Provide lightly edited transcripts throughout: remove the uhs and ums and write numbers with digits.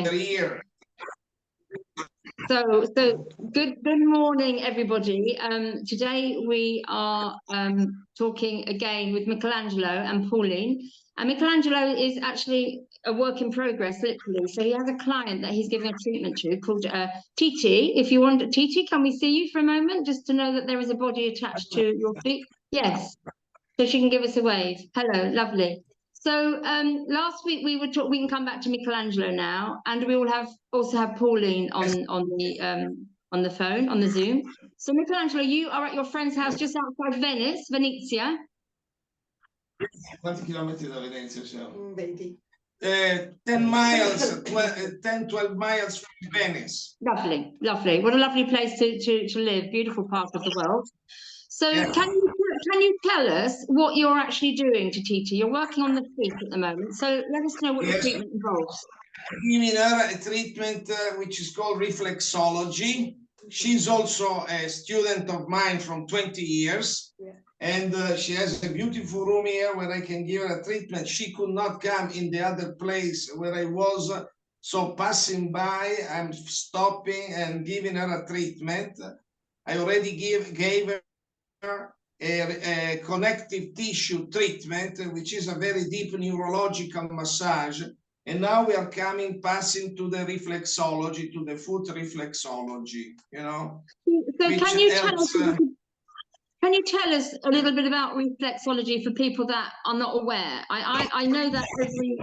here. So good morning, everybody. Today we are talking again with Michaelangelo and Pauline. And Michaelangelo is actually a work in progress, literally. So he has a client that he's giving a treatment to called Titti. If you want, Titti, can we see you for a moment, just to know that there is a body attached to your feet? Yes. So she can give us a wave. Hello, lovely. So last week we can come back to Michaelangelo now, and we will also have Pauline on the phone, on the Zoom. So Michaelangelo, you are at your friend's house just outside Venice, Venezia. Quanti chilometri da Venezia siamo? 20. 10 miles, 12 miles from Venice. Lovely, lovely. What a lovely place to live. Beautiful part of the world. So yeah. Can you tell us what you're actually doing to Titti? You're working on the feet at the moment. So let us know what the treatment involves. Giving her a treatment which is called reflexology. She's also a student of mine from 20 years. Yeah. And she has a beautiful room here where I can give her a treatment. She could not come in the other place where I was. So passing by, I'm stopping and giving her a treatment. I already gave her a connective tissue treatment, which is a very deep neurological massage. And now we are passing to the reflexology, to the foot reflexology, you know. So can you tell us a little bit about reflexology for people that are not aware? I know that every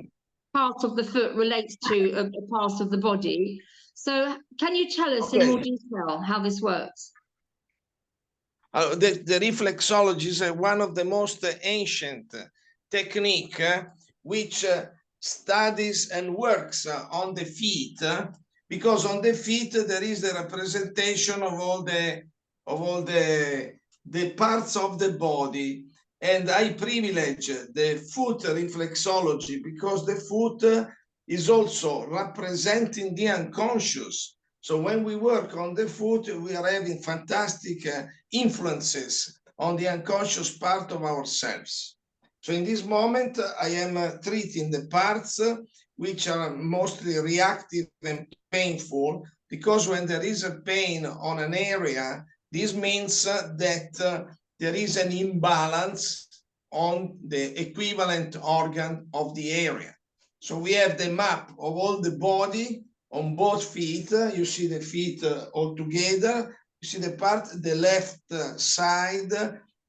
part of the foot relates to a part of the body. So can you tell us in more detail how this works? The reflexology is one of the most ancient technique which studies and works on the feet, because on the feet there is the representation of all the parts of the body, and I privilege the foot reflexology because the foot is also representing the unconscious. So when we work on the foot, we are having fantastic influences on the unconscious part of ourselves. So in this moment, I am treating the parts which are mostly reactive and painful, because when there is a pain on an area, this means that there is an imbalance on the equivalent organ of the area. So we have the map of all the body on both feet. You see the feet all together. You see the left side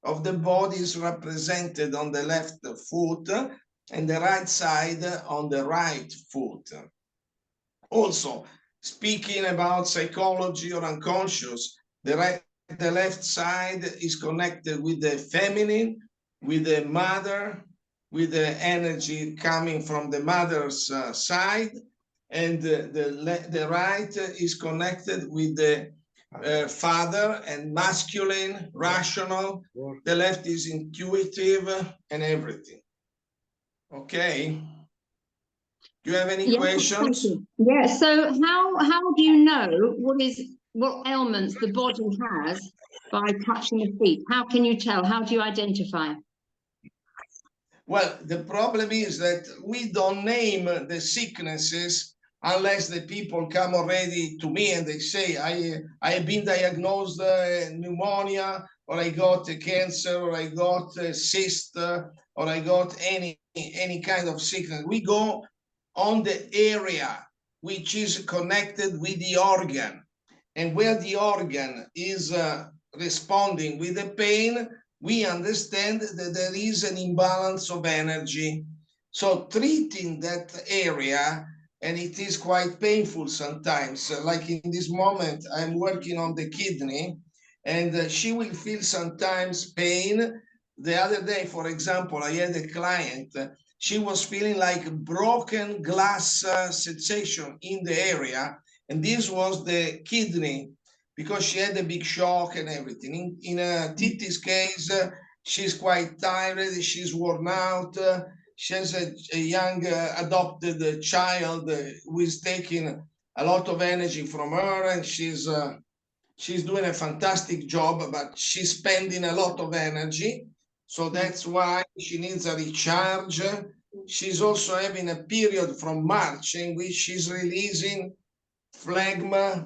of the body is represented on the left foot, and the right side on the right foot. Also, speaking about psychology or unconscious, the left side is connected with the feminine, with the mother, with the energy coming from the mother's side, and the right is connected with the father and masculine, rational. The left is intuitive and everything. Okay. Do you have any questions? Yeah. So how do you know what ailments the body has by touching the feet? How can you tell? How do you identify? Well, the problem is that we don't name the sicknesses unless the people come already to me and they say, I have been diagnosed pneumonia, or I got a cancer, or I got a cyst, or I got any kind of sickness. We go on the area which is connected with the organ, and where the organ is responding with the pain, we understand that there is an imbalance of energy. So treating that area, and it is quite painful sometimes. Like in this moment, I'm working on the kidney, and she will feel sometimes pain. The other day, for example, I had a client, she was feeling like broken glass sensation in the area, and this was the kidney, because she had a big shock and everything. In Titti's case, she's quite tired, she's worn out. She has a young adopted child who is taking a lot of energy from her, and she's doing a fantastic job, but she's spending a lot of energy. So that's why she needs a recharge. she's also having a period from March in which she's releasing phlegma,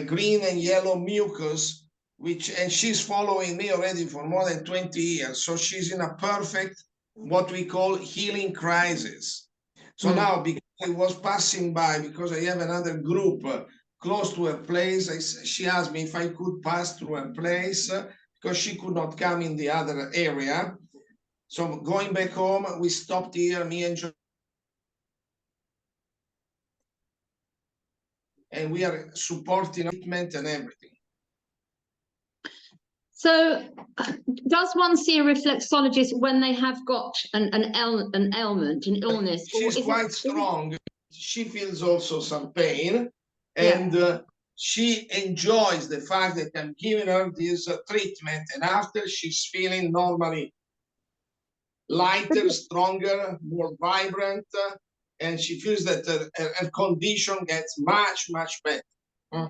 green and yellow mucus, and she's following me already for more than 20 years. So she's in a perfect, what we call healing crisis. So now, because I was passing by, because I have another group close to her place, she asked me if I could pass through her place because she could not come in the other area. So going back home, we stopped here, me and John, and we are supporting treatment and everything. So does one see a reflexologist when they have got an ailment, an illness? She's quite strong. She feels also some pain, and she enjoys the fact that I'm giving her this treatment, and after she's feeling normally lighter, stronger, more vibrant, and she feels that her condition gets much, much better.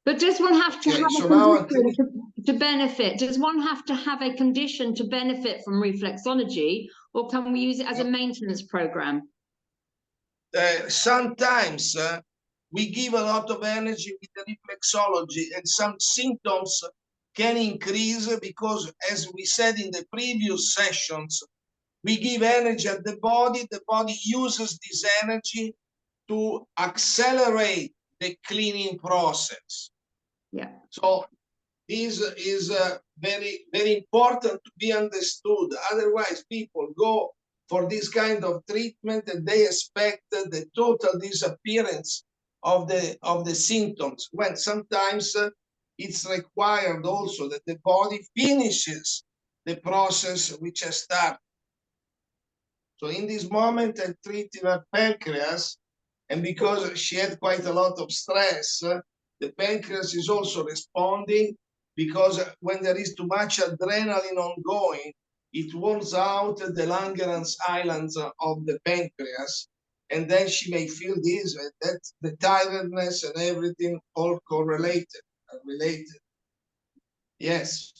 But does one have to have a condition to benefit? Does one have to have a condition to benefit from reflexology, or can we use it as a maintenance program? Sometimes we give a lot of energy with the reflexology, and some symptoms can increase because, as we said in the previous sessions, we give energy at the body uses this energy to accelerate the cleaning process. Yeah. So this is very, very important to be understood. Otherwise, people go for this kind of treatment and they expect the total disappearance of the symptoms, when sometimes it's required also that the body finishes the process which has started. So in this moment, I'm treating her pancreas, and because she had quite a lot of stress, the pancreas is also responding, because when there is too much adrenaline ongoing, it wears out the Langerhans islands of the pancreas, and then she may feel this, that the tiredness and everything all correlated, related. Yes.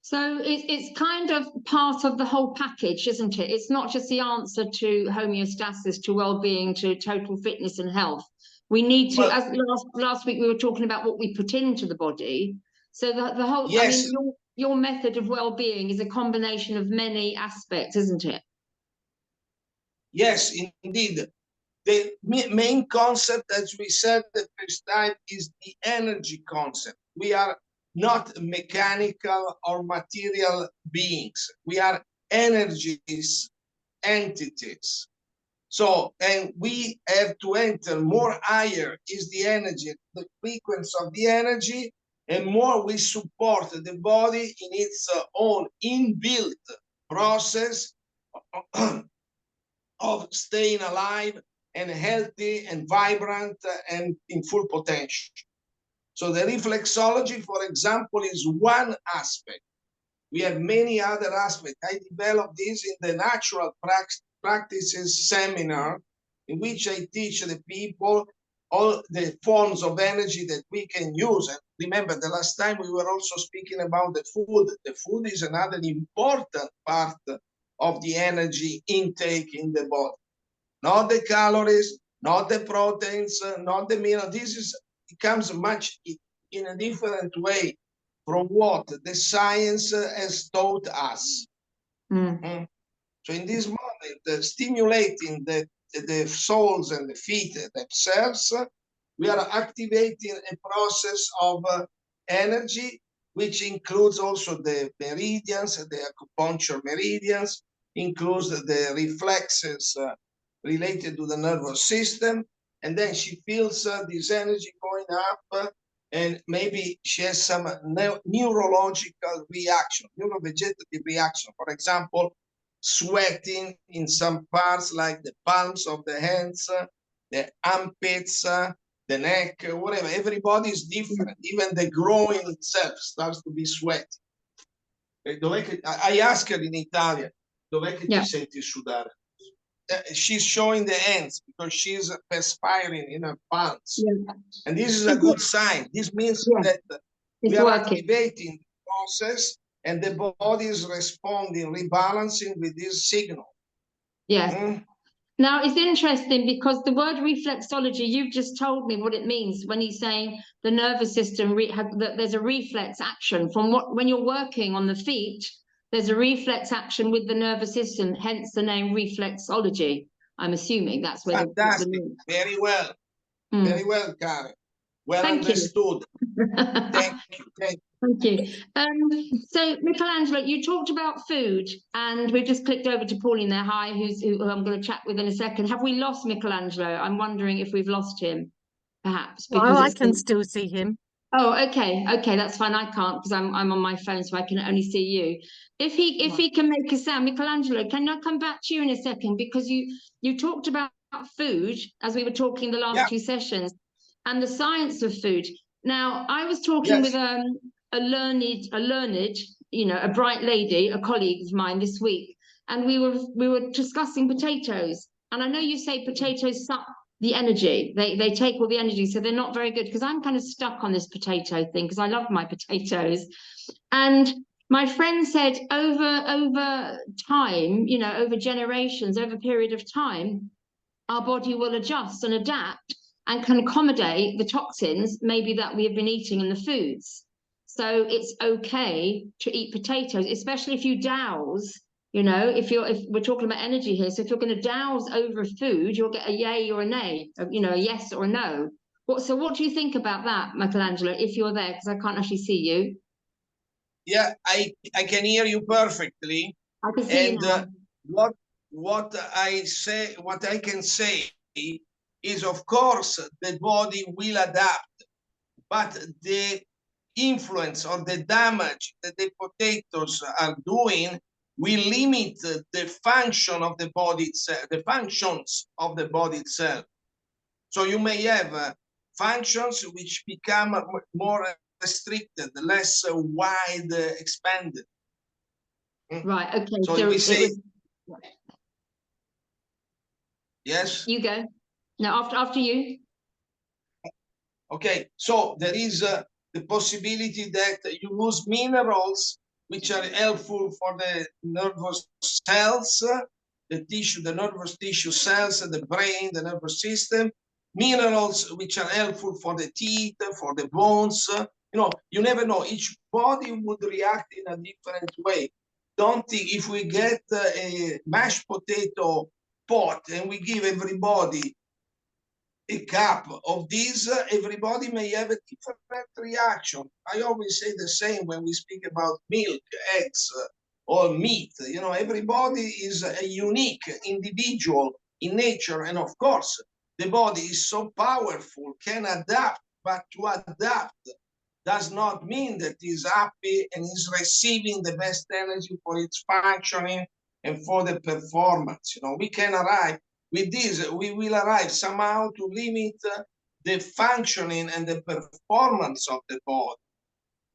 So it's kind of part of the whole package, isn't it? It's not just the answer to homeostasis, to well-being, to total fitness and health. We need to, as last week we were talking about what we put into the body. So the whole, yes. I mean, your method of well-being is a combination of many aspects, isn't it? Yes, indeed. The main concept, as we said the first time, is the energy concept. We are not mechanical or material beings. We are energies, entities. So, and we have to enter more higher is the energy, the frequency of the energy, and more we support the body in its own inbuilt process of staying alive and healthy and vibrant and in full potential. So the reflexology, for example, is one aspect. We have many other aspects. I developed this in the Natural Practices seminar, in which I teach the people all the forms of energy that we can use. And remember, the last time we were also speaking about the food. The food is another important part of the energy intake in the body. Not the calories, not the proteins, not the mineral. This becomes much in a different way from what the science has taught us. So in this moment, stimulating the souls and the feet themselves, we are activating a process of energy, which includes also the meridians, the acupuncture meridians, includes the reflexes related to the nervous system. And then she feels this energy going up, and maybe she has some neurological reaction, neurovegetative reaction. For example, sweating in some parts like the palms of the hands, the armpits, the neck, whatever. Everybody is different. Even the groin itself starts to be sweaty. I ask her in Italian, dov'è che ti senti sudare? She's showing the hands because she's perspiring in her palms. And this is a good sign. This means that we are activating the process, and the body is responding, rebalancing with this signal. Yes. Mm? Now, it's interesting because the word reflexology, you've just told me what it means when he's saying the nervous system, that there's a reflex action from when you're working on the feet, there's a reflex action with the nervous system, hence the name reflexology. I'm assuming that's where Fantastic. Very well. Very well, Karen. Well Thank understood. You. Thank you. Thank you. Thank you. So, Michaelangelo, you talked about food, and we've just clicked over to Pauline there. Hi, who I'm going to chat with in a second. Have we lost Michaelangelo? I'm wondering if we've lost him, perhaps. Well, I can still see him. Oh, okay, that's fine. I can't because I'm on my phone, so I can only see you. If he can make a sound, Michaelangelo, can I come back to you in a second, because you talked about food as we were talking the last two sessions, and the science of food. Now, I was talking with a learned, you know, a bright lady, a colleague of mine this week, and we were discussing potatoes. And I know you say potatoes suck the energy, they take all the energy, so they're not very good, because I'm kind of stuck on this potato thing because I love my potatoes. And my friend said over time, you know, over generations, over a period of time, our body will adjust and adapt and can accommodate the toxins maybe that we have been eating in the foods. So it's okay to eat potatoes, especially if you douse. You know, if we're talking about energy here, so if you're going to douse over a food, you'll get a yay or a nay, you know, a yes or a no. So what do you think about that, Michaelangelo, if you're there, because I can't actually see you? Yeah, I can hear you perfectly. I can see you now. What I can say is, of course, the body will adapt, but the influence or the damage that the potatoes are doing will limit the function of the body itself, the functions of the body itself. So you may have functions which become more restricted, less wide expanded. Right, okay. So we say, yes? You go. No, after you. Okay, so there is the possibility that you lose minerals which are helpful for the nervous cells, the tissue, the nervous tissue cells, the brain, the nervous system, minerals which are helpful for the teeth, for the bones. You know, you never know. Each body would react in a different way. Don't think if we get a mashed potato pot and we give everybody a cup of these, everybody may have a different reaction. I always say the same when we speak about milk, eggs, or meat. You know, everybody is a unique individual in nature. And of course, the body is so powerful, can adapt, but to adapt does not mean that he's happy and is receiving the best energy for its functioning and for the performance. You know, we can arrive with this, we will arrive somehow to limit the functioning and the performance of the body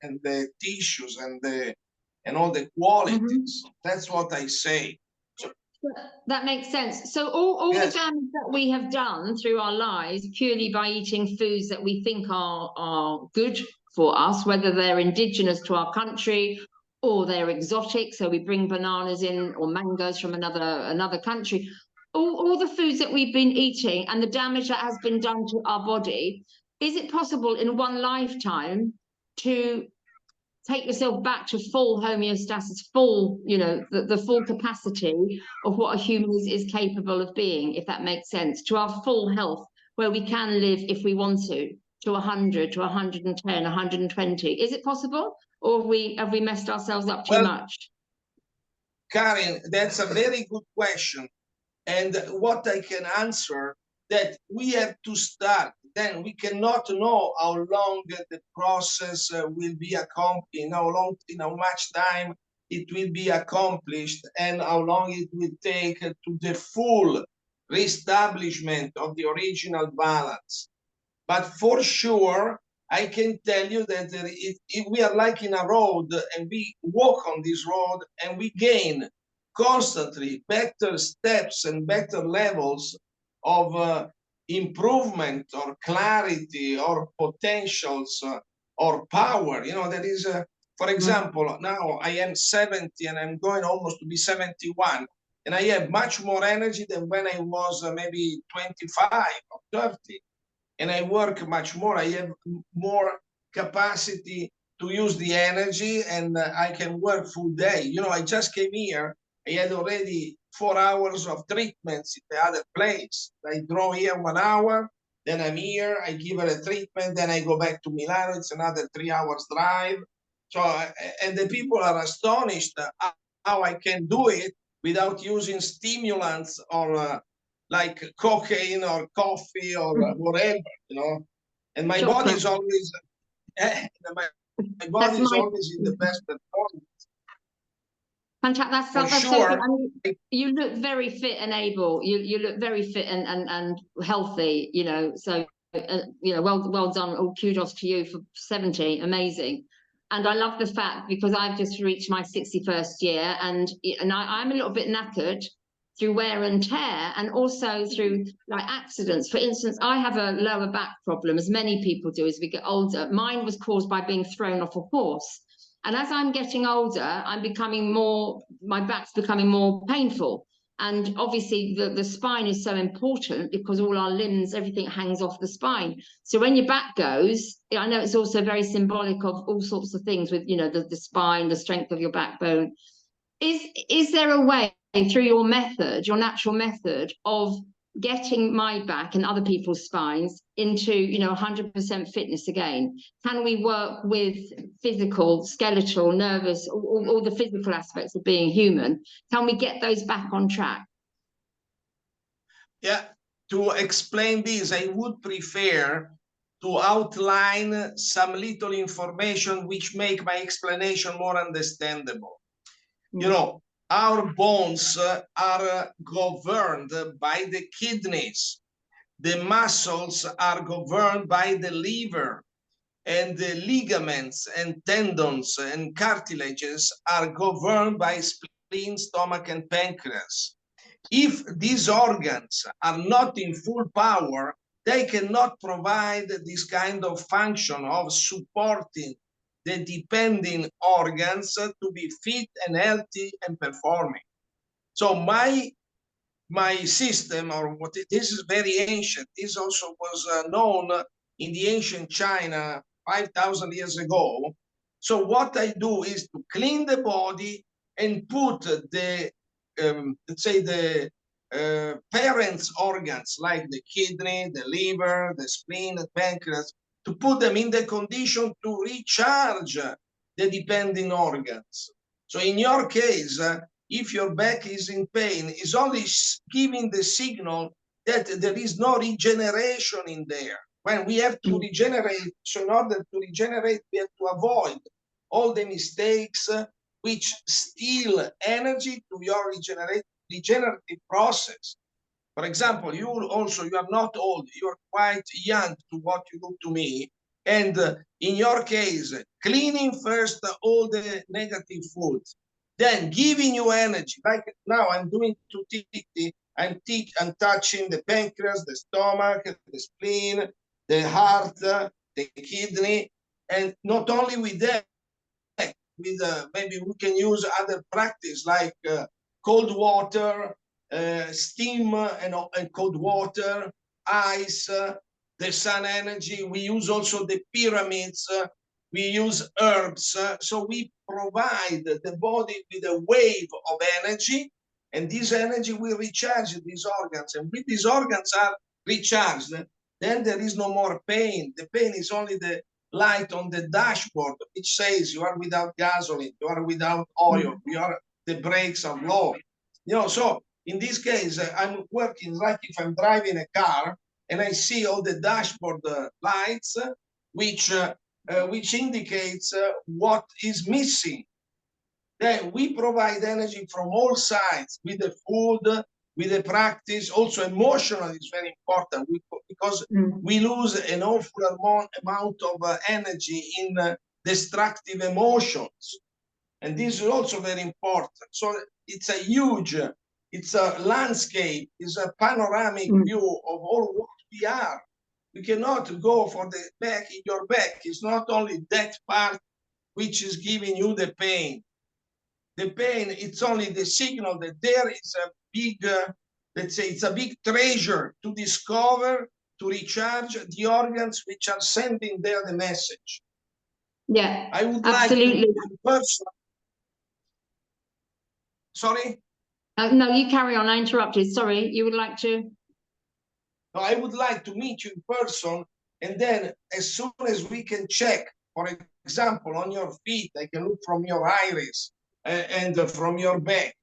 and the tissues and all the qualities. That's what I say. So, that makes sense. So all the damage that we have done through our lives purely by eating foods that we think are good for us, whether they're indigenous to our country or they're exotic, so we bring bananas in or mangoes from another country, all the foods that we've been eating and the damage that has been done to our body, is it possible in one lifetime to take yourself back to full homeostasis, full, you know, the full capacity of what a human is capable of being, if that makes sense, to our full health, where we can live, if we want to 100, to 110, 120? Is it possible? Or have we messed ourselves up too much? Karen, that's a very good question. And what I can answer, that we have to start. Then we cannot know how long the process will be accomplished, how much time it will be accomplished, and how long it will take to the full reestablishment of the original balance. But for sure, I can tell you that if we are like in a road and we walk on this road and we gain constantly better steps and better levels of improvement or clarity or potentials or power. You know, there is for example, now I am 70 and I'm going almost to be 71. and I have much more energy than when I was maybe 25 or 30. And I work much more. I have more capacity to use the energy, and I can work full day. You know, I just came here. I had already 4 hours of treatments in the other place. I draw here 1 hour, then I'm here, I give her a treatment, then I go back to Milano. It's another 3 hours drive. So, and the people are astonished how I can do it without using stimulants or like cocaine or coffee or whatever, you know. And my body is always, my body is always in the best performance. Fantastic. That's For so sure. good. I mean, you look very fit and able. You look very fit and healthy. You know, so you know, well done. All kudos to you for 70. Amazing. And I love the fact, because I've just reached my 61st year, and I'm a little bit knackered through wear and tear, and also through like accidents. For instance, I have a lower back problem, as many people do as we get older. Mine was caused by being thrown off a horse. And as I'm getting older, I'm becoming more, my back's becoming more painful. And obviously the spine is so important, because all our limbs, everything hangs off the spine. So when your back goes, I know it's also very symbolic of all sorts of things with, you know, the spine, the strength of your backbone. Is there a way through your method, your natural method of getting my back and other people's spines into, you know, 100% fitness again? Can we work with physical, skeletal, nervous, all the physical aspects of being human? Can we get those back on track? Yeah, to explain this, I would prefer to outline some little information which make my explanation more understandable. You know, our bones are governed by the kidneys. The muscles are governed by the liver, and the ligaments and tendons and cartilages are governed by spleen, stomach, and pancreas. If these organs are not in full power, they cannot provide this kind of function of supporting the depending organs to be fit and healthy and performing. So my system, or what this is very ancient. This also was known in the ancient China 5,000 years ago. So what I do is to clean the body and put the let's say the parents' organs like the kidney, the liver, the spleen, the pancreas, to put them in the condition to recharge the depending organs. So in your case, if your back is in pain, is only giving the signal that there is no regeneration in there. When we have to regenerate, so in order to regenerate, we have to avoid all the mistakes which steal energy to your regenerative process. For example, you are not old, you're quite young to what you look to me. And in your case, cleaning first all the negative foods, then giving you energy. Like now I'm doing to Titti, I'm touching the pancreas, the stomach, the spleen, the heart, the kidney, and not only with that, with maybe we can use other practice like cold water, steam and cold water, ice, the sun energy. We use also the pyramids. We use herbs. So we provide the body with a wave of energy, and this energy will recharge these organs. And when these organs are recharged, then there is no more pain. The pain is only the light on the dashboard, which says you are without gasoline, you are without oil, the brakes are low. You know, so in this case, I'm working like if I'm driving a car and I see all the dashboard lights, which indicates what is missing. Then we provide energy from all sides with the food, with the practice. Also, emotional is very important because we lose an awful amount of energy in destructive emotions. And this is also very important. So it's a landscape, it's a panoramic view of all what we are. We cannot go for the back in your back. It's not only that part which is giving you the pain. the pain, it's only the signal that there is a big, let's say, it's a big treasure to discover, to recharge the organs which are sending there the message. Yeah, I would absolutely. like to personally. Sorry? No, you carry on. I interrupted. Sorry, you would like to? No, I would like to meet you in person, and then as soon as we can check, for example, on your feet, I can look from your iris and from your back.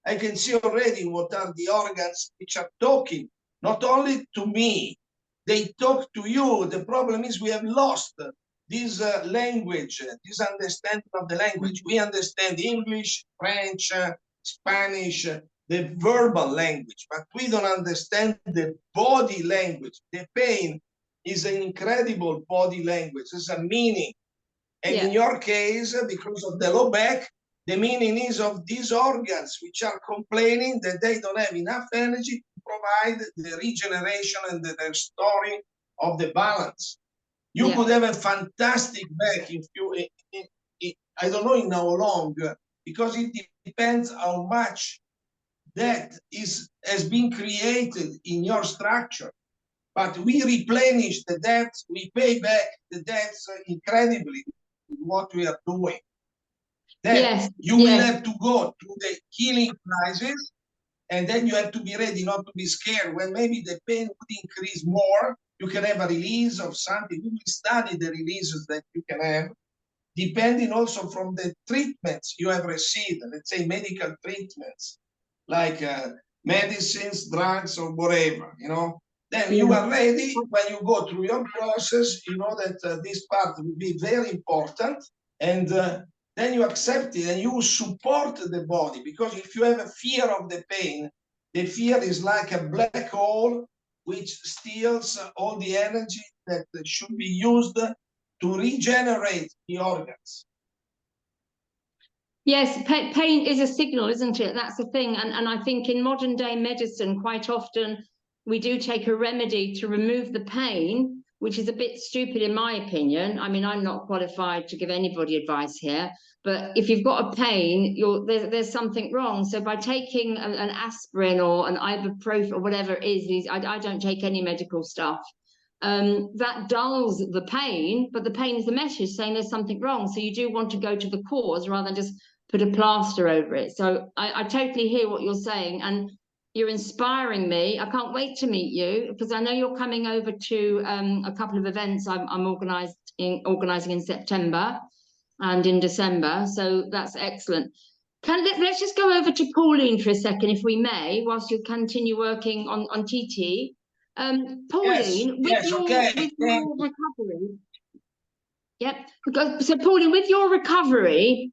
I can see already what are the organs which are talking, not only to me, they talk to you. The problem is we have lost this language, this understanding of the language. We understand English, French, Spanish, the verbal language, but we don't understand the body language. The pain is an incredible body language. It's a meaning. And in your case, because of the low back, the meaning is of these organs which are complaining that they don't have enough energy to provide the regeneration and the restoring of the balance. You could have a fantastic back if you, I don't know in how long, because it depends how much that has been created in your structure. But we replenish the debts, we pay back the debts incredibly, what we are doing. Then you will have to go through the healing crisis, and then you have to be ready not to be scared. When maybe the pain would increase more, you can have a release of something. We will study the releases that you can have, depending also from the treatments you have received, let's say medical treatments, like medicines, drugs, or whatever, you know. Then you are ready when you go through your process, you know that this part will be very important, and then you accept it and you support the body, because if you have a fear of the pain, the fear is like a black hole which steals all the energy that should be used to regenerate the organs. Yes, pain is a signal, isn't it? That's the thing. And I think in modern day medicine, quite often we do take a remedy to remove the pain, which is a bit stupid in my opinion. I mean, I'm not qualified to give anybody advice here, but if you've got a pain, there's something wrong. So by taking an aspirin or an ibuprofen or whatever it is, I don't take any medical stuff. That dulls the pain, but the pain is the message saying there's something wrong. So you do want to go to the cause rather than just put a plaster over it. So I totally hear what you're saying, and you're inspiring me. I can't wait to meet you, because I know you're coming over to a couple of events I'm organising in September and in December. So that's excellent. Let's just go over to Pauline for a second, if we may, whilst you continue working on Titti. Pauline, with your recovery. Yep. So Pauline, with your recovery,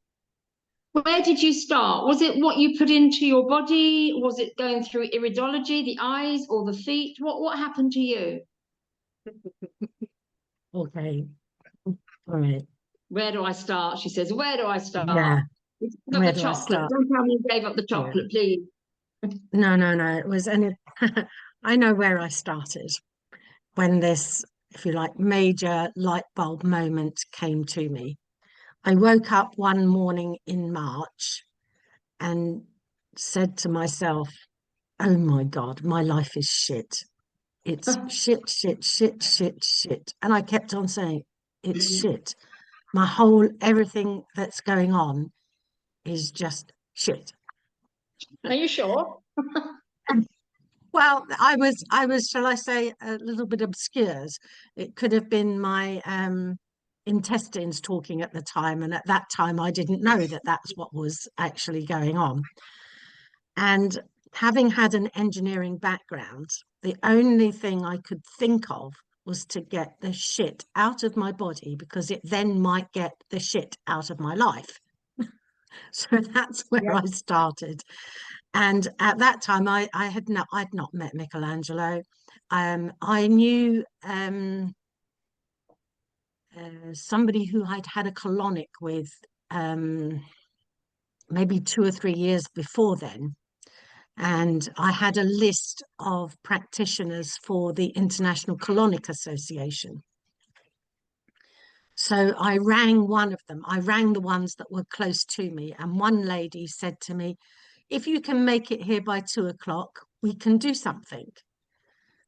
where did you start? Was it what you put into your body? Was it going through iridology, the eyes or the feet? What happened to you? Okay. All right. Where do I start? She says, where do I start? Yeah. Where do I start? Don't tell me you gave up the chocolate, please. No. It was only I know where I started when this, if you like, major light bulb moment came to me. I woke up one morning in March and said to myself, oh my God, my life is shit. It's shit, shit, shit, shit, shit. And I kept on saying, it's shit. Everything that's going on is just shit. Are you sure? Well, I was, shall I say, a little bit obscure. It could have been my intestines talking at the time, and at that time I didn't know that that's what was actually going on. And having had an engineering background, the only thing I could think of was to get the shit out of my body, because it then might get the shit out of my life. So that's where I started. And at that time, I'd not met Michaelangelo. I knew somebody who I'd had a colonic with maybe 2 or 3 years before then. And I had a list of practitioners for the International Colonic Association. So I rang one of them. I rang the ones that were close to me. And one lady said to me, if you can make it here by 2 o'clock, we can do something.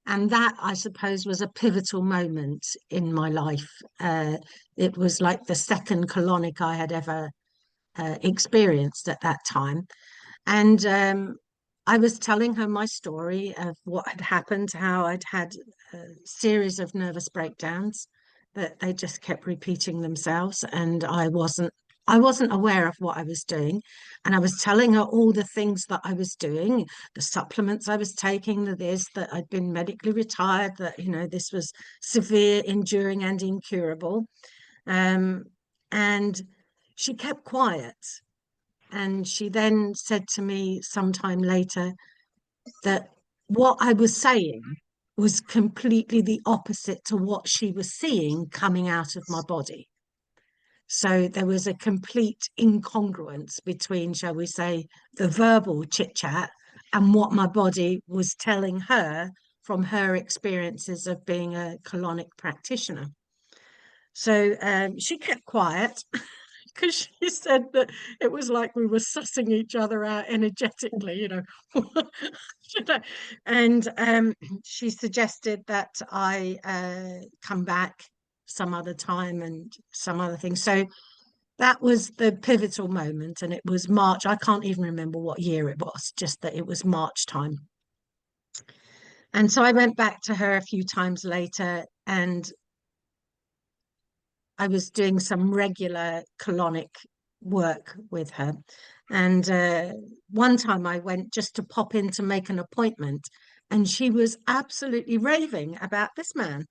And that, I suppose, was a pivotal moment in my life. It was like the second colonic I had ever experienced at that time. And I was telling her my story of what had happened, how I'd had a series of nervous breakdowns, that they just kept repeating themselves, and I wasn't aware of what I was doing. And I was telling her all the things that I was doing, the supplements I was taking, that I'd been medically retired, that, this was severe, enduring, and incurable. Um, and she kept quiet. And she then said to me sometime later that what I was saying was completely the opposite to what she was seeing coming out of my body. So there was a complete incongruence between, shall we say, the verbal chit chat and what my body was telling her from her experiences of being a colonic practitioner. So she kept quiet because she said that it was like we were sussing each other out energetically, And she suggested that I come back some other time and some other things. So that was the pivotal moment, and it was March. I can't even remember what year it was, just that it was March time. And so I went back to her a few times later, and I was doing some regular colonic work with her. And one time I went just to pop in to make an appointment, and she was absolutely raving about this man,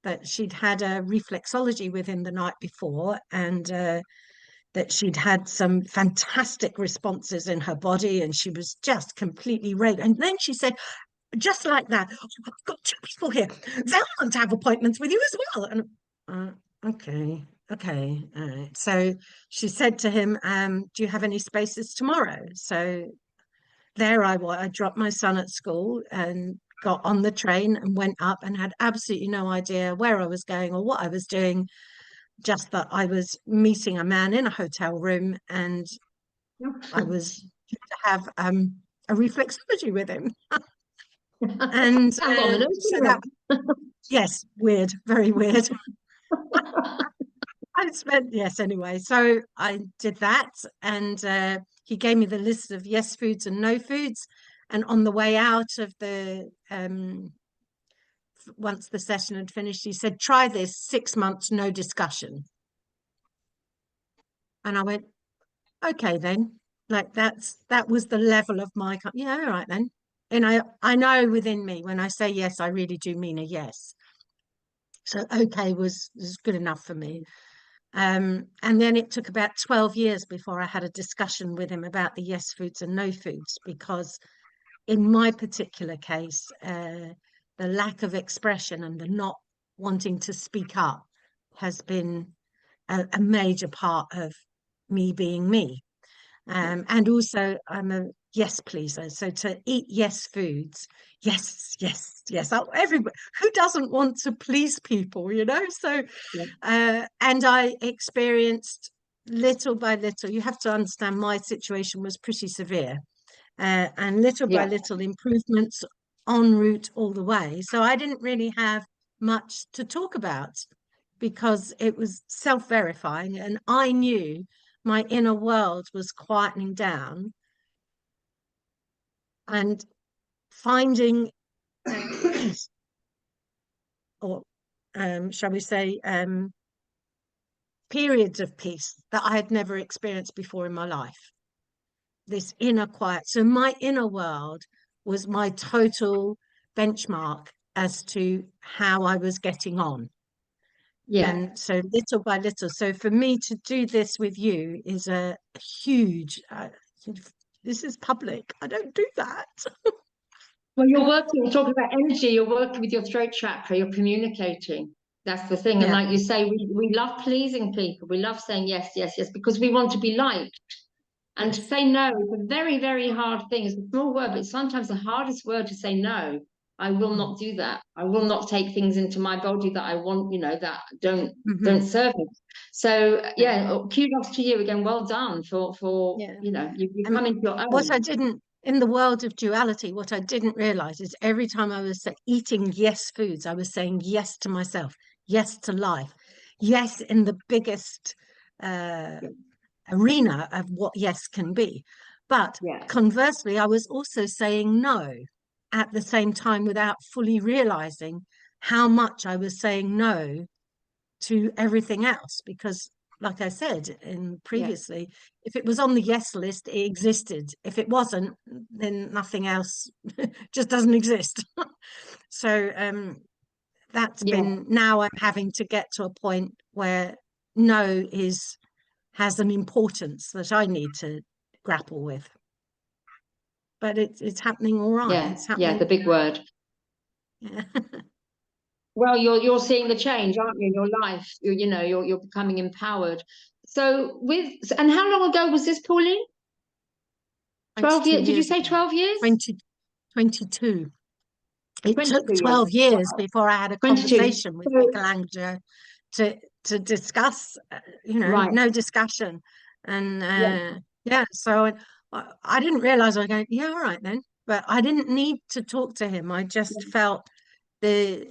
that she'd had a reflexology with him the night before, and that she'd had some fantastic responses in her body, and she was just completely raving. And then she said, just like that, oh, I've got 2 people here. They want to have appointments with you as well. And okay, all right. So she said to him, do you have any spaces tomorrow? So there I was. I dropped my son at school and got on the train and went up, and had absolutely no idea where I was going or what I was doing, just that I was meeting a man in a hotel room, and I was due to have a reflexology with him. And so that, yes, weird, very weird. Yes, anyway, so I did that, and he gave me the list of yes foods and no foods. And on the way out of the once the session had finished, he said, try this, 6 months, no discussion. And I went, okay then. Like that was the level of my, yeah, all right then. And I know within me, when I say yes, I really do mean a yes. So okay was good enough for me. And then it took about 12 years before I had a discussion with him about the yes foods and no foods, because in my particular case, the lack of expression and the not wanting to speak up has been a major part of me being me. And also I'm a yes pleaser. So to eat yes foods, yes, yes, yes. Everybody, who doesn't want to please people, So, and I experienced little by little, you have to understand my situation was pretty severe, and little by little improvements en route all the way. So I didn't really have much to talk about, because it was self-verifying, and I knew my inner world was quietening down and finding peace, or shall we say, periods of peace that I had never experienced before in my life. This inner quiet. So my inner world was my total benchmark as to how I was getting on. Yeah. And so little by little, so for me to do this with you is a huge, this is public. I don't do that. Well, you're talking about energy, you're working with your throat chakra, you're communicating. That's the thing. And Yeah. like you say, we love pleasing people. We love saying yes, yes, yes, because we want to be liked. And to say no is a very, very hard thing. It's a small word, but it's sometimes the hardest word to say no. I will not do that. I will not take things into my body that I want, that don't serve me. So yeah, kudos to you again. Well done for you come into your own. What I didn't, in the world of duality, what I didn't realize is every time I was eating yes foods, I was saying yes to myself, yes to life, yes in the biggest arena of what yes can be. But conversely, I was also saying no at the same time without fully realizing how much I was saying no to everything else. Because, like I said previously, if it was on the yes list, it existed. If it wasn't, then nothing else just doesn't exist. So that's been, now I'm having to get to a point where no has an importance that I need to grapple with. But it's happening all right. Yeah, it's happening. The big word. Yeah. Well, you're seeing the change, aren't you, in your life? You're becoming empowered. So and how long ago was this, Pauline? 12 years. Did you say 12 years? 22. It 22 took 12 years wow. before I had a 22. conversation with Michaelangelo to discuss, right. no discussion. And so I didn't realize I was going, yeah, all right then. But I didn't need to talk to him. I just felt my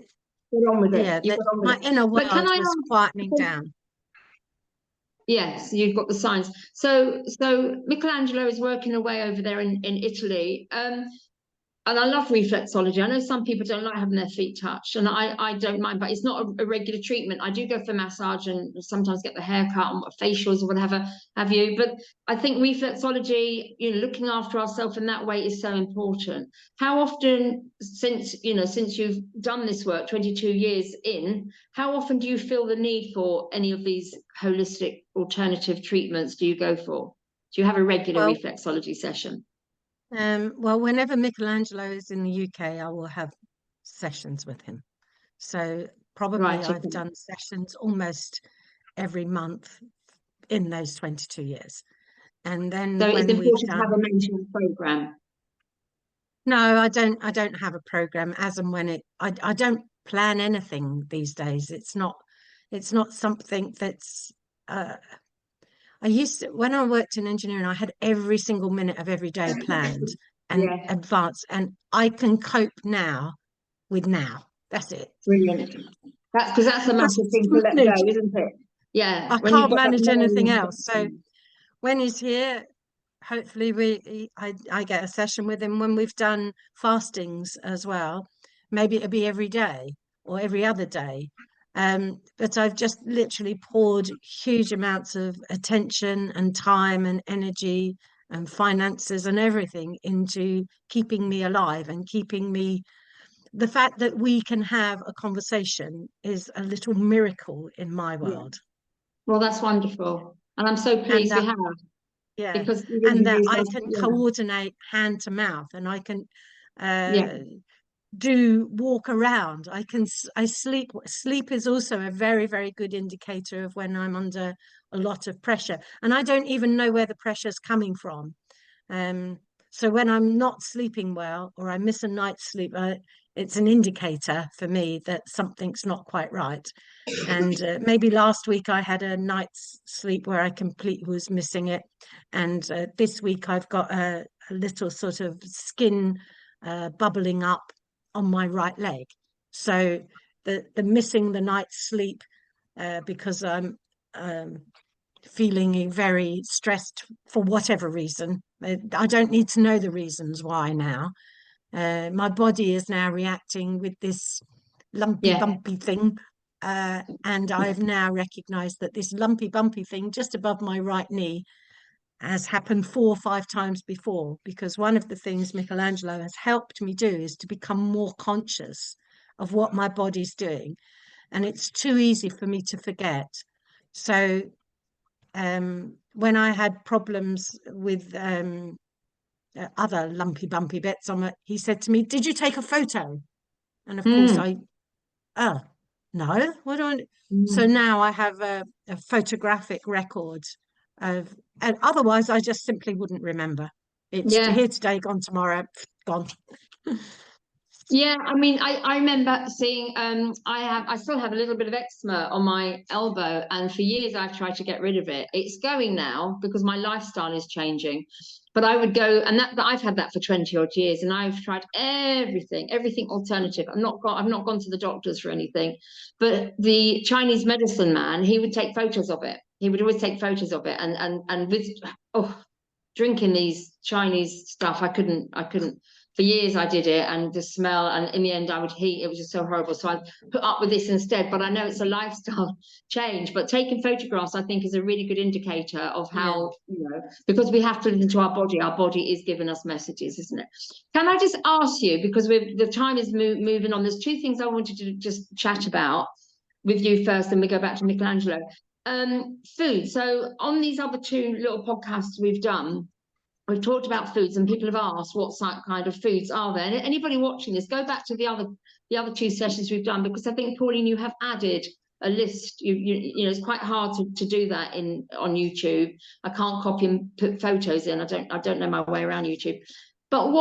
inner world was quietening down. Yes, you've got the signs. So Michaelangelo is working away over there in Italy. And I love reflexology. I know some people don't like having their feet touched, and I don't mind, but it's not a regular treatment. I do go for massage and sometimes get the hair cut and facials or whatever have you. But I think reflexology, looking after ourselves in that way is so important. How often, since you've done this work, 22 years in, how often do you feel the need for any of these holistic alternative treatments do you go for? Do you have a regular reflexology session? Well, whenever Michaelangelo is in the UK, I will have sessions with him. So probably I've done sessions almost every month in those 22 years. And then so it's important to have a mentoring program. No, I don't have a program as and when I don't plan anything these days. It's not something that's I used to, when I worked in engineering, I had every single minute of every day planned and advanced, and I can cope now with now. That's it. Brilliant. That's a massive thing to let go, isn't it? Yeah. I can't manage anything else. So when he's here, hopefully I get a session with him. When we've done fastings as well, maybe it'll be every day or every other day. But I've just literally poured huge amounts of attention and time and energy and finances and everything into keeping me alive and keeping me. The fact that we can have a conversation is a little miracle in my world. Well, that's wonderful. And I'm so pleased we have. Yeah, because and that I can coordinate hand to mouth, and I can walk around. I sleep. Sleep is also a very, very good indicator of when I'm under a lot of pressure, and I don't even know where the pressure's coming from. So when I'm not sleeping well or I miss a night's sleep, it's an indicator for me that something's not quite right. And maybe last week I had a night's sleep where I completely was missing it, and this week I've got a little sort of skin bubbling up on my right leg. So the missing the night's sleep because I'm feeling very stressed for whatever reason. I don't need to know the reasons why now. My body is now reacting with this lumpy bumpy thing, and I've now recognized that this lumpy bumpy thing just above my right knee has happened 4 or 5 times before, because one of the things Michaelangelo has helped me do is to become more conscious of what my body's doing, and it's too easy for me to forget. So when I had problems with other lumpy bumpy bits on it, he said to me, "Did you take a photo?" And of course no, what do I do? So now I have a photographic record of, and otherwise I just simply wouldn't remember. It's here today, gone tomorrow, gone. Yeah, I mean, I remember seeing I still have a little bit of eczema on my elbow, and for years I've tried to get rid of it. It's going now because my lifestyle is changing. But I would go, and that I've had that for 20 odd years, and I've tried everything alternative. I've not gone to the doctors for anything. But the Chinese medicine man, he would take photos of it. He would always take photos of it, and with drinking these Chinese stuff, I couldn't. For years I did it, and the smell, and in the end I would heat. It was just so horrible. So I put up with this instead. But I know it's a lifestyle change. But taking photographs, I think, is a really good indicator of how, because we have to listen to our body. Our body is giving us messages, isn't it? Can I just ask you, because the time is moving on, there's two things I wanted to just chat about with you first, and we go back to Michaelangelo. Food. So on these other two little podcasts we've done, we've talked about foods, and people have asked what kind of foods are there. And anybody watching this, go back to the other two sessions we've done, because I think, Pauline, you have added a list. You know, it's quite hard to do that on YouTube. I can't copy and put photos in. I don't know my way around YouTube. But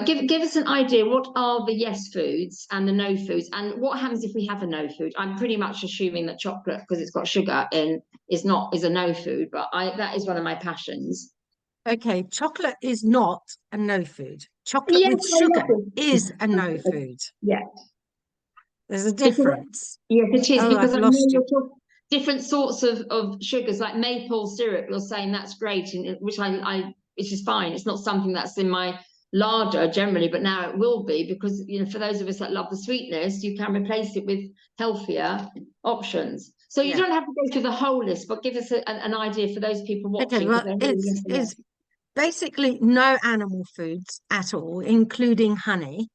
give us an idea. What are the yes foods and the no foods, and what happens if we have a no food? I'm pretty much assuming that chocolate, because it's got sugar in, is a no food. But that is one of my passions. Okay, chocolate is not a no food. Chocolate Yes, with sugar is a no food. Yeah, There's a difference. yes, it is, Oh, because I've I know lost you. you're talking different sorts of sugars, like maple syrup. You're saying that's great, which which is fine. It's not something that's in my larder generally, but now it will be, because for those of us that love the sweetness, you can replace it with healthier options. So you don't have to go through the whole list, but give us an idea for those people watching. Okay, well, it's basically no animal foods at all, including honey.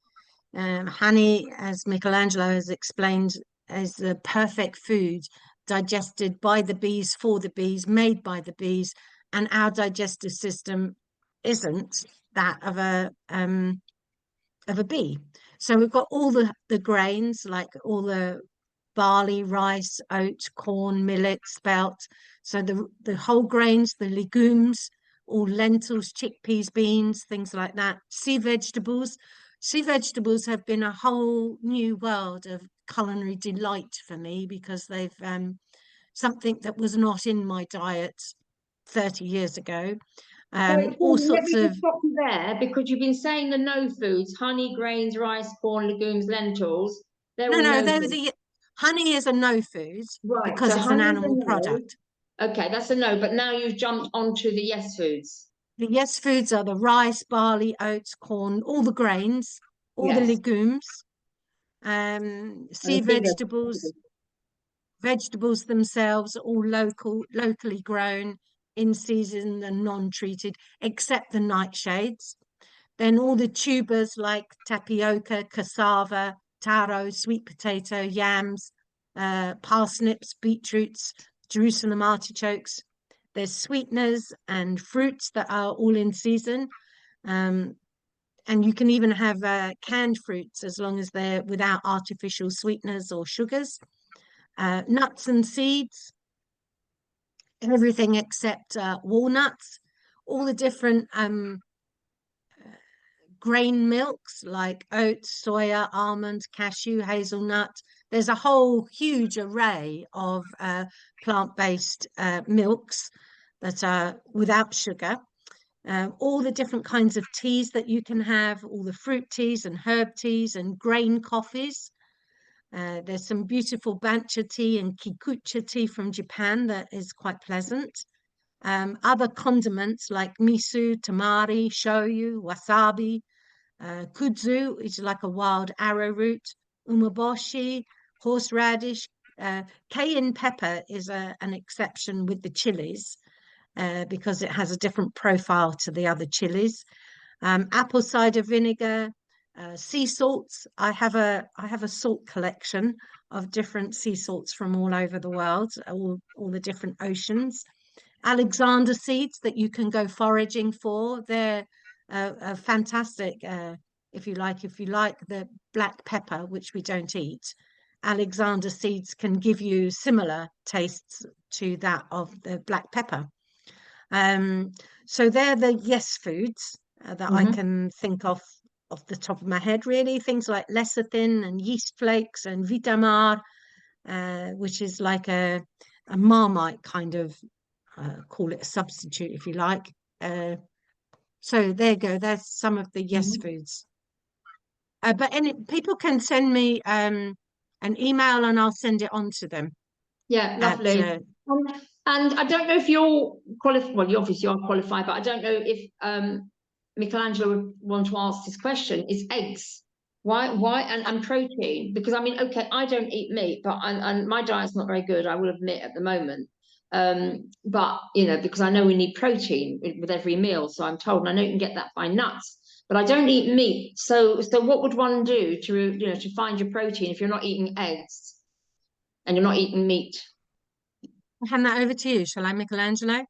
Honey, as Michaelangelo has explained, is the perfect food, digested by the bees, for the bees, made by the bees, and our digestive system isn't that of a bee. So we've got all the grains, like all the barley, rice, oat, corn, millet, spelt. So the whole grains, the legumes, all lentils, chickpeas, beans, things like that. Sea vegetables. Sea vegetables have been a whole new world of culinary delight for me, because they've something that was not in my diet 30 years ago. All sorts of. Stop you there, because you've been saying the no foods: honey, grains, rice, corn, legumes, lentils. The honey is a no food, right, because so it's an animal product. Okay, that's a no, but now you've jumped onto the yes foods. The yes foods are the rice, barley, oats, corn, all the grains, all the legumes, sea vegetables, vegetables themselves, all locally grown, in season and non-treated, except the nightshades. Then all the tubers like tapioca, cassava, taro, sweet potato, yams, parsnips, beetroots, Jerusalem artichokes. There's sweeteners and fruits that are all in season. And you can even have canned fruits, as long as they're without artificial sweeteners or sugars. Nuts and seeds, everything except walnuts. All the different grain milks like oats, soya, almond, cashew, hazelnut. There's a whole huge array of plant-based milks that are without sugar. All the different kinds of teas that you can have, all the fruit teas and herb teas and grain coffees. There's some beautiful bancha tea and kikucha tea from Japan that is quite pleasant. Other condiments like miso, tamari, shoyu, wasabi, kudzu, which is like a wild arrowroot, umeboshi, horseradish. Cayenne pepper is an exception with the chilies, because it has a different profile to the other chilies. Apple cider vinegar, sea salts. I have a salt collection of different sea salts from all over the world, all the different oceans. Alexander seeds that you can go foraging for. They're fantastic. If you like the black pepper, which we don't eat, Alexander seeds can give you similar tastes to that of the black pepper. So they're the yes foods that I can think of off the top of my head, really. Things like lecithin and yeast flakes and Vitamar, which is like a Marmite kind of, call it a substitute if you like. So there you go. There's some of the yes foods. But people can send me an email and I'll send it on to them. Yeah, lovely. And I don't know if you're qualified. Well, you obviously are qualified, but I don't know if Michaelangelo would want to ask this question: is eggs? Why and protein? Because I mean, okay, I don't eat meat, but and my diet's not very good, I will admit, at the moment. But you know, because I know we need protein with every meal, so I'm told, and I know you can get that by nuts. But I don't eat meat, so what would one do to find your protein if you're not eating eggs and you're not eating meat? I'll hand that over to you, shall I, Michaelangelo?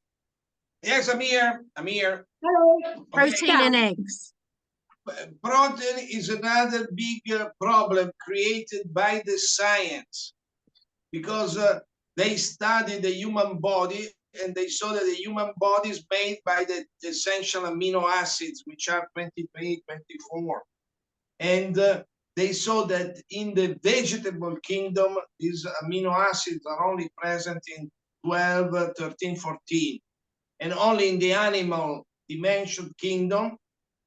Yes, I'm here. Hello. Protein and eggs. Protein is another big problem created by the science, because they studied the human body and they saw that the human body is made by the essential amino acids, which are 23, 24. And they saw that in the vegetable kingdom, these amino acids are only present in 12, 13, 14. And only in the animal dimension kingdom,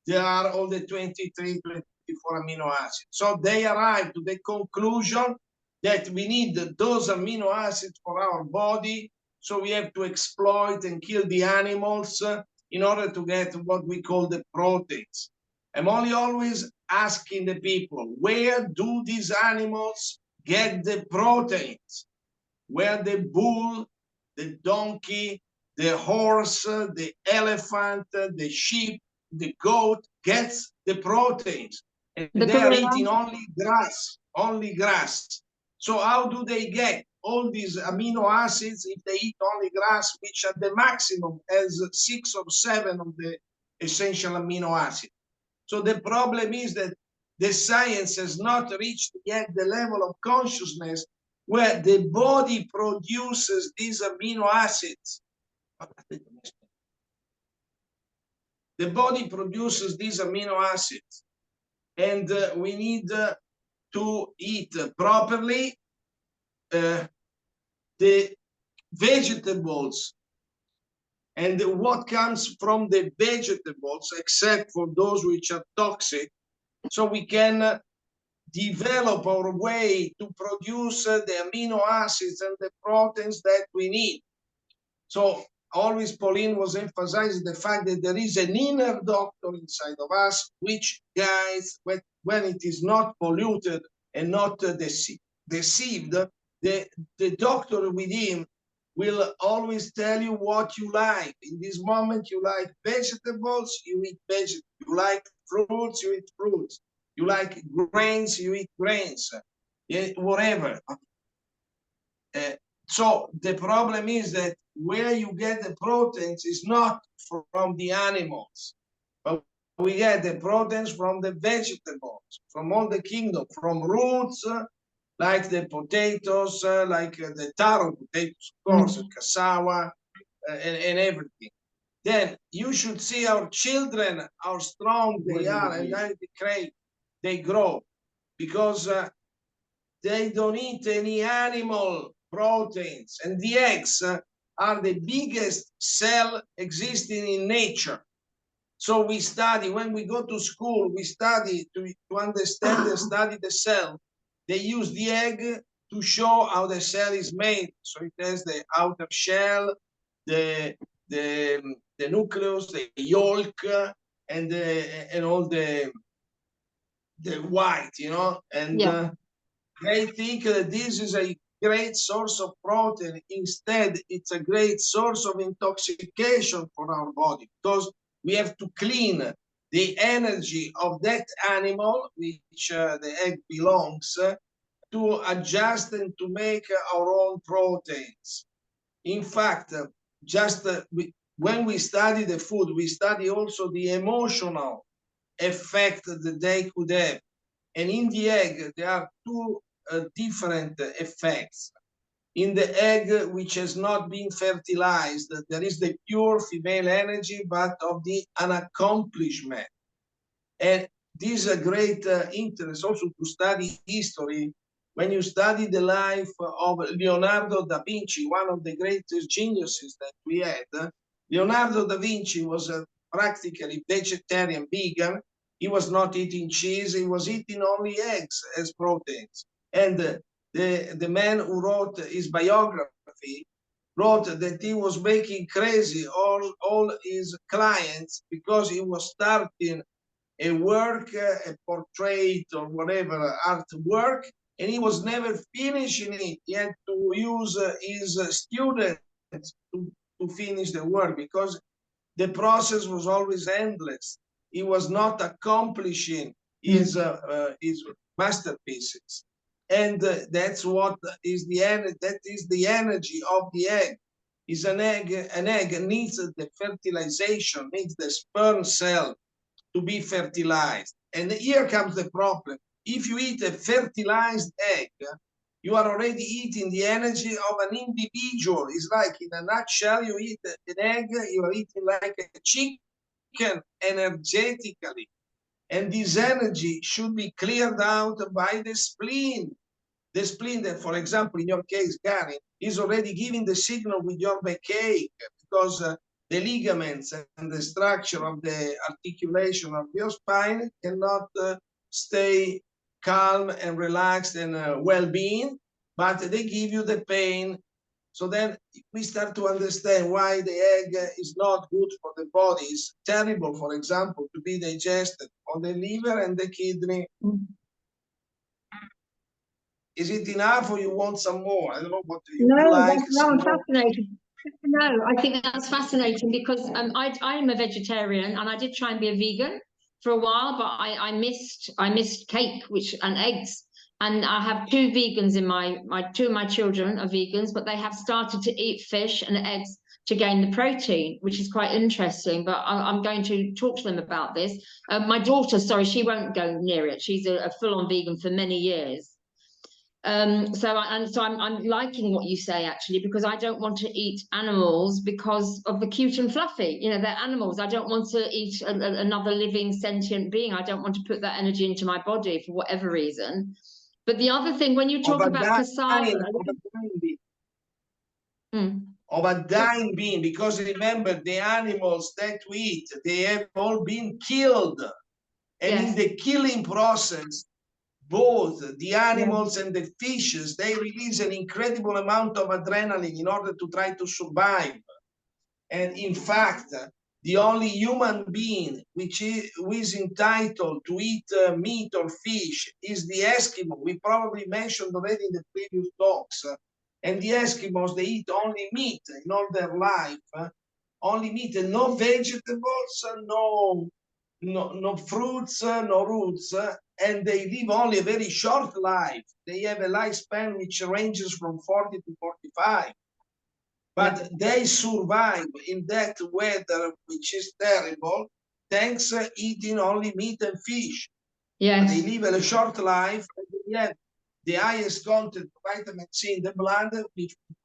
there are all the 23, 24 amino acids. So they arrived to the conclusion that we need those amino acids for our body. So we have to exploit and kill the animals in order to get what we call the proteins. I'm only always asking the people, where do these animals get the proteins? Where the bull, the donkey, the horse, the elephant, the sheep, the goat gets the proteins. And they are eating only grass. So how do they get all these amino acids if they eat only grass, which at the maximum has 6 or 7 of the essential amino acids? So the problem is that the science has not reached yet the level of consciousness where the body produces these amino acids. The body produces these amino acids, and we need to eat properly the vegetables and what comes from the vegetables, except for those which are toxic, so we can develop our way to produce the amino acids and the proteins that we need. So always Pauline was emphasizing the fact that there is an inner doctor inside of us, which guides when it is not polluted and not deceived, the doctor within will always tell you what you like. In this moment, you like vegetables, you eat vegetables. You like fruits, you eat fruits. You like grains, you eat grains, whatever. So the problem is that where you get the proteins is not from the animals, but we get the proteins from the vegetables, from all the kingdom, from roots, like the potatoes, like the taro potatoes, of course, cassava, and everything. Then you should see our children, how strong they are, and how they grow, because they don't eat any animal proteins, and the eggs are the biggest cell existing in nature. So we study, when we go to school, we study to understand and study the cell. They use the egg to show how the cell is made. So it has the outer shell, the nucleus, the yolk, and all the white, you know, and they think that this is a great source of protein. Instead, it's a great source of intoxication for our body, because we have to clean the energy of that animal, which the egg belongs, to adjust and to make our own proteins. In fact, when we study the food, we study also the emotional effect that they could have. And in the egg, there are two different effects. In the egg, which has not been fertilized, there is the pure female energy, but of the unaccomplishment. And this is a great interest also to study history. When you study the life of Leonardo da Vinci, one of the greatest geniuses that we had, Leonardo da Vinci was a practically vegetarian, vegan. He was not eating cheese, he was eating only eggs as proteins. And the man who wrote his biography wrote that he was making crazy all his clients because he was starting a work, a portrait or whatever artwork, and he was never finishing it. He had to use his students to finish the work because the process was always endless. He was not accomplishing his masterpieces. And that's what is the energy of the egg. Is an egg needs the fertilization, needs the sperm cell to be fertilized. And here comes the problem. If you eat a fertilized egg, you are already eating the energy of an individual. It's like, in a nutshell, you eat an egg, you are eating like a chicken energetically. And this energy should be cleared out by the spleen. The spleen that, for example, in your case, Gary, is already giving the signal with your backache because the ligaments and the structure of the articulation of your spine cannot stay calm and relaxed and well-being, but they give you the pain. So then we start to understand why the egg is not good for the body. It's terrible, for example, to be digested on the liver and the kidney. Is it enough or you want some more? I don't know what you like. No, I'm fascinated. No, I think that's fascinating because I'm a vegetarian and I did try and be a vegan for a while, but I missed cake and eggs. And I have two vegans in two of my children are vegans, but they have started to eat fish and eggs to gain the protein, which is quite interesting. But I'm going to talk to them about this. My daughter, sorry, she won't go near it. She's a full-on vegan for many years. So I'm liking what you say, actually, because I don't want to eat animals because of the cute and fluffy. You know, they're animals. I don't want to eat another living sentient being. I don't want to put that energy into my body for whatever reason. But the other thing, when you talk about cassava, of a dying being, because remember, the animals that we eat, they have all been killed, and in the killing process, both the animals and the fishes, they release an incredible amount of adrenaline in order to try to survive. And in fact, the only human being who is entitled to eat meat or fish is the Eskimo. We probably mentioned already in the previous talks. And the Eskimos, they eat only meat in all their life, only meat and no vegetables, no fruits, no roots, and they live only a very short life. They have a lifespan which ranges from 40 to 45. But they survive in that weather, which is terrible, thanks eating only meat and fish. Yes. They live a short life, and they have the highest content of vitamin C in the blood,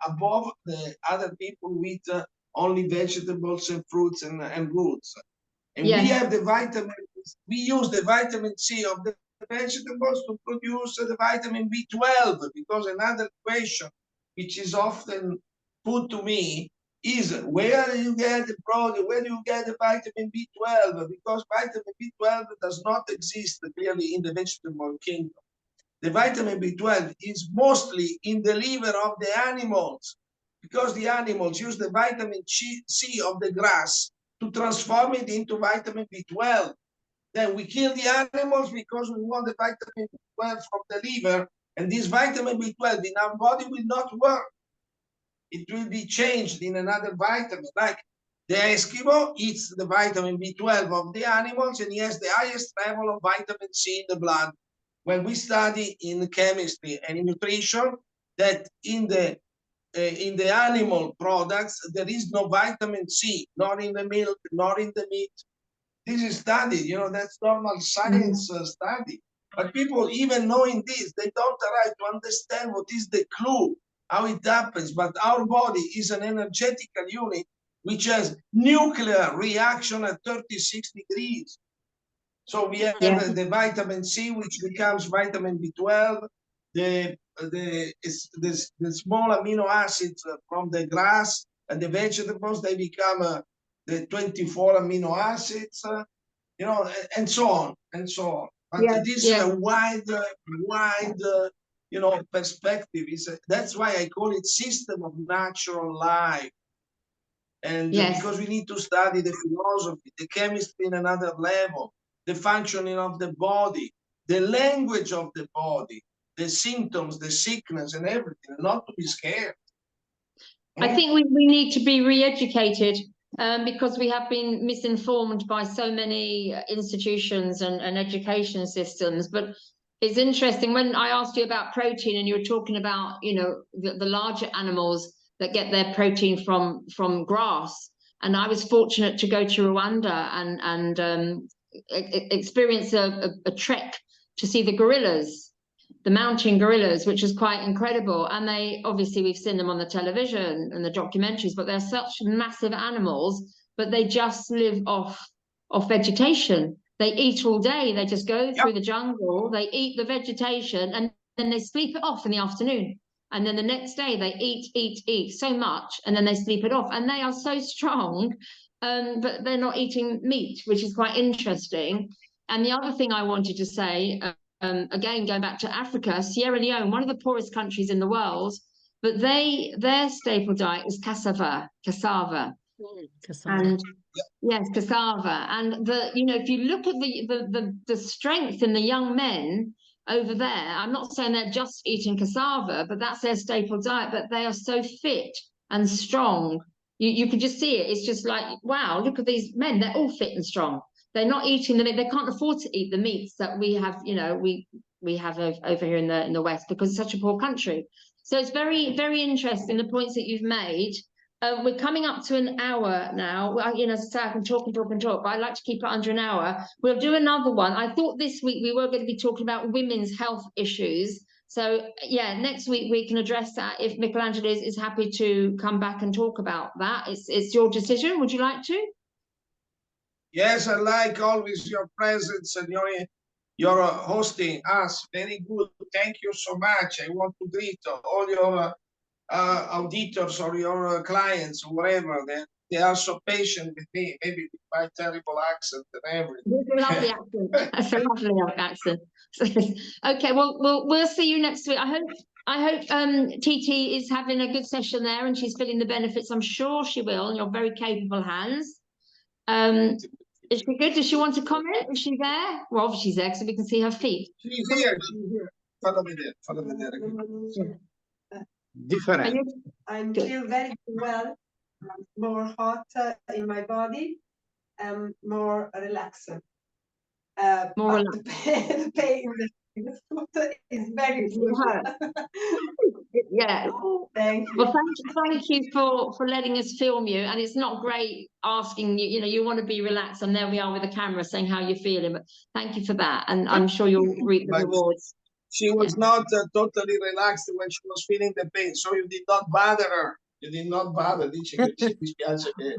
above the other people with only vegetables and fruits and roots. And we have the vitamins, we use the vitamin C of the vegetables to produce the vitamin B12, because another question which is often put to me is, where do you get the protein, where do you get the vitamin B12? Because vitamin B12 does not exist clearly in the vegetable kingdom. The vitamin B12 is mostly in the liver of the animals, because the animals use the vitamin C of the grass to transform it into vitamin B12. Then we kill the animals because we want the vitamin B12 from the liver, and this vitamin B12 in our body will not work. It will be changed in another vitamin. Like the Eskimo eats the vitamin B12 of the animals, and he has the highest level of vitamin C in the blood. When we study in chemistry and in nutrition that in the animal products, there is no vitamin C, not in the milk, not in the meat. This is studied, you know, that's normal science study. But people, even knowing this, they don't try to understand what is the clue, how it happens. But our body is an energetical unit which has nuclear reaction at 36 degrees. So we have the vitamin C, which becomes vitamin B12, the small amino acids from the grass and the vegetables, they become the 24 amino acids, you know, and so on and so on. But this is a wide, you know, perspective. That's why I call it system of natural life. And because we need to study the philosophy, the chemistry in another level, the functioning of the body, the language of the body, the symptoms, the sickness and everything, not to be scared. I think we need to be re-educated because we have been misinformed by so many institutions and education systems. But it's interesting, when I asked you about protein and you were talking about, you know, the larger animals that get their protein from grass. And I was fortunate to go to Rwanda and experience a trek to see the gorillas, the mountain gorillas, which is quite incredible. And they, obviously we've seen them on the television and the documentaries, but they're such massive animals, but they just live off vegetation. They eat all day. They just go through the jungle, they eat the vegetation, and then they sleep it off in the afternoon. And then the next day they eat so much, and then they sleep it off. And they are so strong, but they're not eating meat, which is quite interesting. And the other thing I wanted to say, again, going back to Africa, Sierra Leone, one of the poorest countries in the world, but their staple diet is cassava. And yes, cassava. And you know, if you look at the strength in the young men over there, I'm not saying they're just eating cassava, but that's their staple diet, but they are so fit and strong. You can just see it. It's just like, wow, look at these men. They're all fit and strong. They're not eating the meat. They can't afford to eat the meats that we have, you know, we have over here in the West, because it's such a poor country. So it's very, very interesting, the points that you've made. We're coming up to an hour now. Well, you know, as I say, I can talk and talk and talk, but I like to keep it under an hour. We'll do another one. I thought this week we were going to be talking about women's health issues. So yeah, next week we can address that if Michaelangelo is happy to come back and talk about that. It's your decision. Would you like to? Yes, I like always your presence and your hosting us. Very good. Thank you so much. I want to greet all your auditors or your clients or whatever. They are so patient with me, maybe with my terrible accent and everything. It's a lovely accent. That's a lovely accent. Okay, well, we'll see you next week. I hope Titti is having a good session there and she's feeling the benefits. I'm sure she will, in your very capable hands. Is she good? Does she want to comment? Is she there? Well, obviously she's there so we can see her feet. She's here. She's here. Follow me there. Different. I feel very well, more hot in my body, and more relaxed. More relaxed. The pain in the foot is very good. Yeah. Thank you. Well, thank you for letting us film you. And it's not great asking you, you know, you want to be relaxed, and there we are with the camera saying how you're feeling. But thank you for that, and I'm sure you'll reap the rewards. She was not totally relaxed when she was feeling the pain, so you did not bother her. You did not bother. Dice che ci dispiace che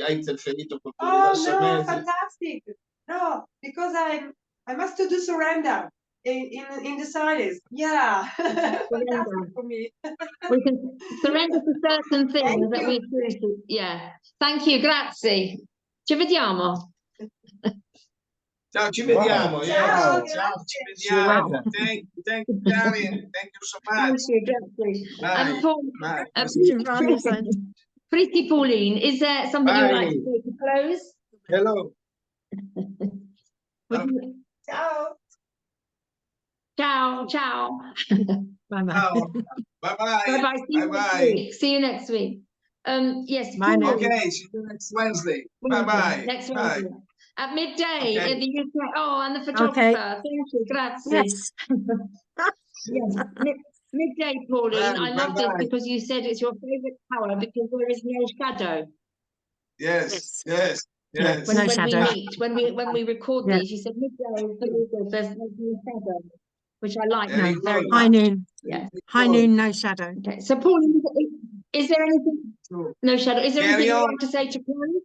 hai interferito con tuo no, fantastic. No, because I must do surrender in the silence. Yeah, fantastic for me. We can surrender to certain things that we choose to. Yeah. Thank you. Grazie. Ci vediamo. Ciao, ci vediamo. Ciao, ciao, ci vediamo. Thank you, Karin. Thank you so much. Thank you, Bye. Pretty Pauline, is there something you'd like to say to close? Hello. Ciao. Ciao, ciao. Bye-bye. Bye-bye. Bye-bye. See you next week. Yes. Bye now. Okay, see you next Wednesday. Bye-bye. Next Wednesday. At midday in the UK. Oh, and the photographer. Okay. Thank you. Grazie. Yes. Yes. Midday, Pauline. I love this because you said it's your favorite color because there is no shadow. Yes. When shadow. we meet, when we record these, you said midday, there's no shadow, which I like now very much. High noon. Yeah. High noon, no shadow. Okay. So, Pauline, is there anything? No shadow. Is there anything you want to say to Pauline?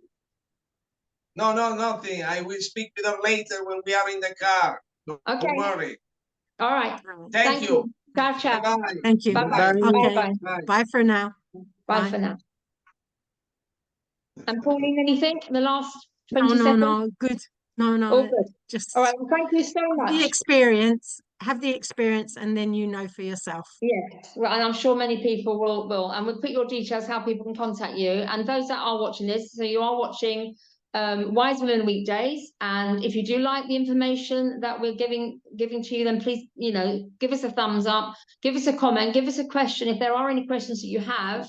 No, nothing. I will speak with her later when we are in the car. Don't Okay. worry. All right. Thank you. Ciao, ciao. Bye-bye. Thank you. Bye-bye. Okay. Bye-bye. Bye. Bye for now. Bye Bye. for now. And Pauline, anything in the last No, 20 no, seconds? no. Good. No, All no. good. Just All right. Well, thank you so have the much. experience. Have the experience, and then you know for yourself. Yes, well, and I'm sure many people will, and we'll put your details how people can contact you. And those that are watching this, so you are watching Wise Women Weekdays, and if you do like the information that we're giving to you, then please, you know, give us a thumbs up, give us a comment, give us a question. If there are any questions that you have,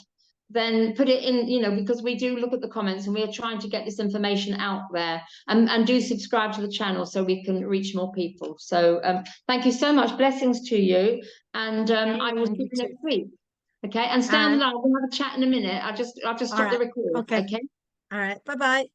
then put it in, you know, because we do look at the comments and we're trying to get this information out there, and do subscribe to the channel so we can reach more people. So thank you so much. Blessings to you. And I will see you next week. Okay, and stay on the line. We'll have a chat in a minute. I'll just stop the recording. Okay. Okay. All right. Bye-bye.